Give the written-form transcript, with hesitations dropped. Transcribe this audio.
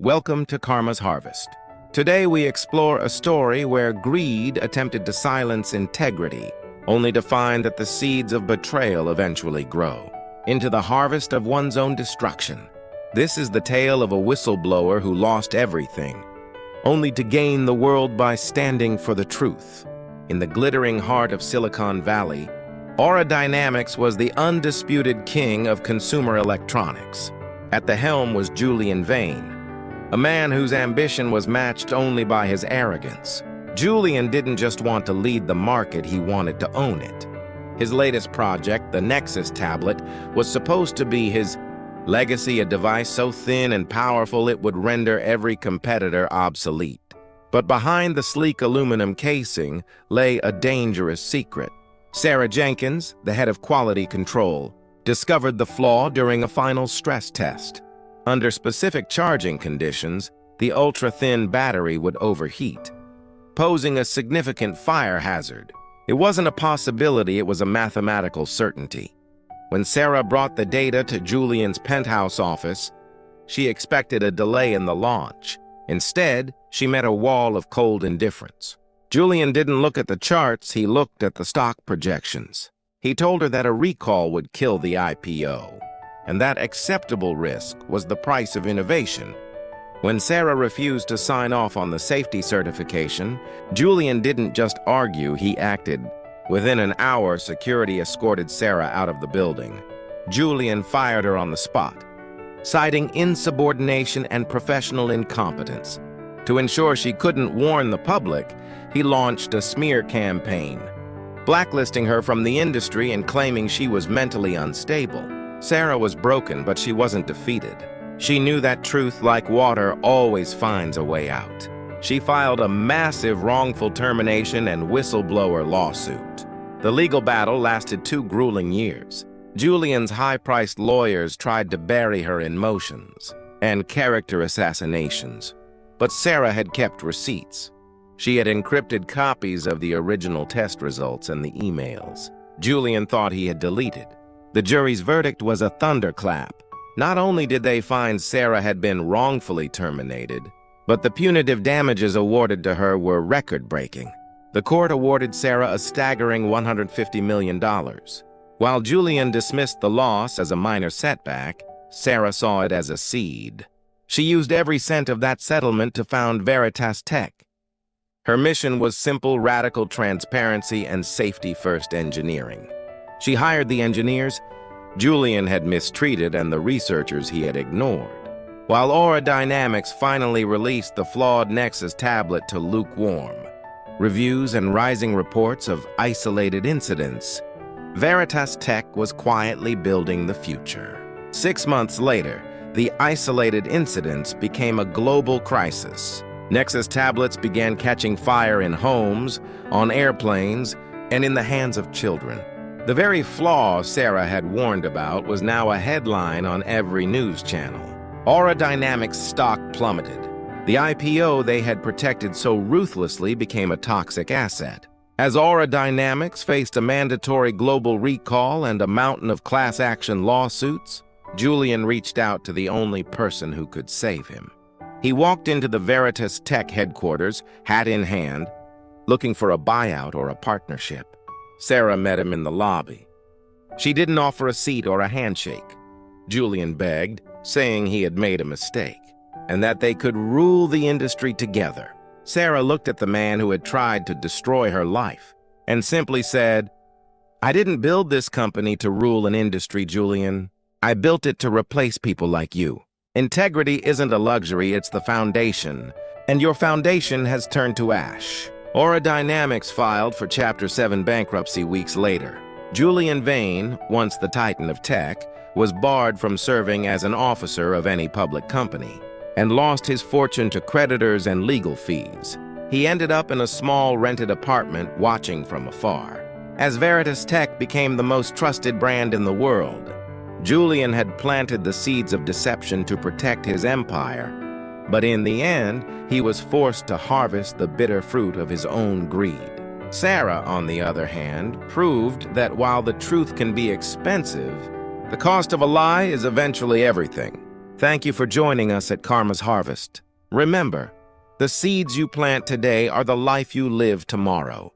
Welcome to Karma's Harvest. Today we explore a story where greed attempted to silence integrity, only to find that the seeds of betrayal eventually grow into the harvest of one's own destruction. This is the tale of a whistleblower who lost everything, only to gain the world by standing for the truth. In the glittering heart of Silicon Valley, Aura Dynamics was the undisputed king of consumer electronics. At the helm was Julian Vane, a man whose ambition was matched only by his arrogance. Julian didn't just want to lead the market, he wanted to own it. His latest project, the Nexus tablet, was supposed to be his legacy, a device so thin and powerful it would render every competitor obsolete. But behind the sleek aluminum casing lay a dangerous secret. Sarah Jenkins, the head of quality control, discovered the flaw during a final stress test. Under specific charging conditions, the ultra-thin battery would overheat, posing a significant fire hazard. It wasn't a possibility, it was a mathematical certainty. When Sarah brought the data to Julian's penthouse office, she expected a delay in the launch. Instead, she met a wall of cold indifference. Julian didn't look at the charts, he looked at the stock projections. He told her that a recall would kill the IPO, and that acceptable risk was the price of innovation. When Sarah refused to sign off on the safety certification, Julian didn't just argue, he acted. Within an hour, security escorted Sarah out of the building. Julian fired her on the spot, citing insubordination and professional incompetence. To ensure she couldn't warn the public, he launched a smear campaign, blacklisting her from the industry and claiming she was mentally unstable. Sarah was broken, but she wasn't defeated. She knew that truth, like water, always finds a way out. She filed a massive wrongful termination and whistleblower lawsuit. The legal battle lasted 2 grueling years. Julian's high-priced lawyers tried to bury her in motions and character assassinations. But Sarah had kept receipts. She had encrypted copies of the original test results and the emails Julian thought he had deleted. The jury's verdict was a thunderclap. Not only did they find Sarah had been wrongfully terminated, but the punitive damages awarded to her were record-breaking. The court awarded Sarah a staggering $150 million. While Julian dismissed the loss as a minor setback, Sarah saw it as a seed. She used every cent of that settlement to found Veritas Tech. Her mission was simple, radical transparency and safety-first engineering. She hired the engineers Julian had mistreated and the researchers he had ignored. While Aura Dynamics finally released the flawed Nexus tablet to lukewarm reviews and rising reports of isolated incidents, Veritas Tech was quietly building the future. 6 months later, the isolated incidents became a global crisis. Nexus tablets began catching fire in homes, on airplanes, and in the hands of children. The very flaw Sarah had warned about was now a headline on every news channel. Aura Dynamics' stock plummeted. The IPO they had protected so ruthlessly became a toxic asset. As Aura Dynamics faced a mandatory global recall and a mountain of class action lawsuits, Julian reached out to the only person who could save him. He walked into the Veritas Tech headquarters, hat in hand, looking for a buyout or a partnership. Sarah met him in the lobby. She didn't offer a seat or a handshake. Julian begged, saying he had made a mistake, and that they could rule the industry together. Sarah looked at the man who had tried to destroy her life, and simply said, "I didn't build this company to rule an industry, Julian. I built it to replace people like you. Integrity isn't a luxury, it's the foundation, and your foundation has turned to ash." Aura Dynamics filed for Chapter 7 bankruptcy weeks later. Julian Vane, once the titan of tech, was barred from serving as an officer of any public company and lost his fortune to creditors and legal fees. He ended up in a small rented apartment watching from afar. As Veritas Tech became the most trusted brand in the world, Julian had planted the seeds of deception to protect his empire. But in the end, he was forced to harvest the bitter fruit of his own greed. Sarah, on the other hand, proved that while the truth can be expensive, the cost of a lie is eventually everything. Thank you for joining us at Karma's Harvest. Remember, the seeds you plant today are the life you live tomorrow.